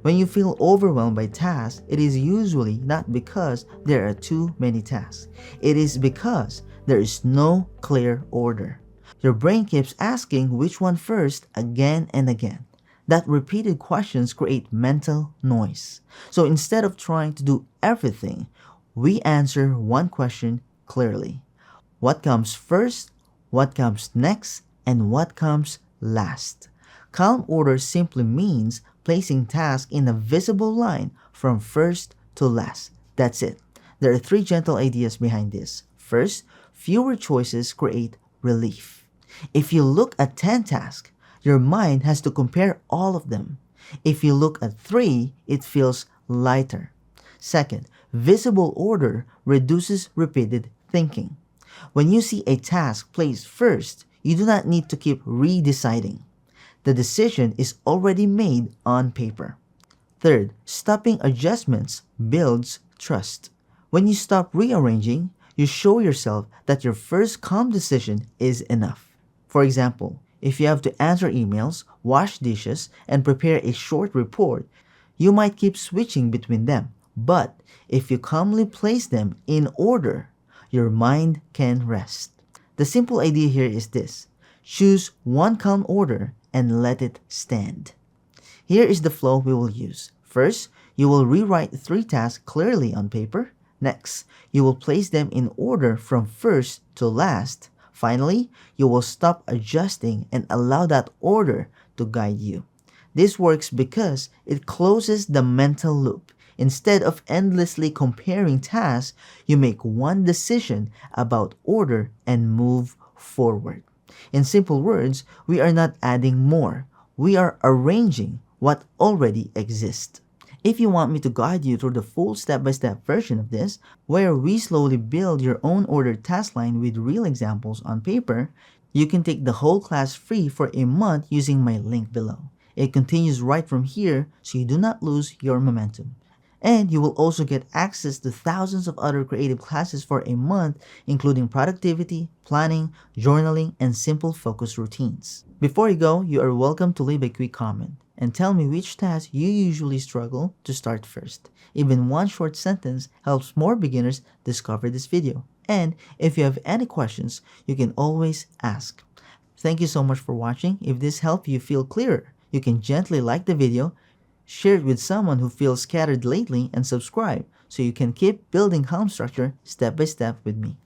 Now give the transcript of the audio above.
When you feel overwhelmed by tasks, it is usually not because there are too many tasks. It is because there is no clear order. Your brain keeps asking which one first again and again. That repeated questions create mental noise. So instead of trying to do everything, we answer one question clearly. What comes first, what comes next, and what comes last. Calm order simply means placing tasks in a visible line from first to last. That's it. There are three gentle ideas behind this. First, fewer choices create relief. If you look at 10 tasks, your mind has to compare all of them. If you look at 3, it feels lighter. Second, visible order reduces repeated thinking. When you see a task placed first, you do not need to keep redeciding. The decision is already made on paper. Third, stopping adjustments builds trust. When you stop rearranging, you show yourself that your first calm decision is enough. For example, if you have to answer emails, wash dishes, and prepare a short report, you might keep switching between them. But if you calmly place them in order, your mind can rest. The simple idea here is this: choose one calm order and let it stand. Here is the flow we will use. First, you will rewrite 3 tasks clearly on paper. Next, you will place them in order from first to last. Finally, you will stop adjusting and allow that order to guide you. This works because it closes the mental loop. Instead of endlessly comparing tasks, you make one decision about order and move forward. In simple words, we are not adding more. We are arranging what already exists. If you want me to guide you through the full step-by-step version of this, where we slowly build your own ordered task line with real examples on paper, you can take the whole class free for a month using my link below. It continues right from here, so you do not lose your momentum. And you will also get access to thousands of other creative classes for a month, including productivity, planning, journaling, and simple focus routines. Before you go, you are welcome to leave a quick comment and tell me which task you usually struggle to start first. Even one short sentence helps more beginners discover this video. And if you have any questions, you can always ask. Thank you so much for watching. If this helped you feel clearer, you can gently like the video, share it with someone who feels scattered lately, and subscribe so you can keep building calm structure step by step with me.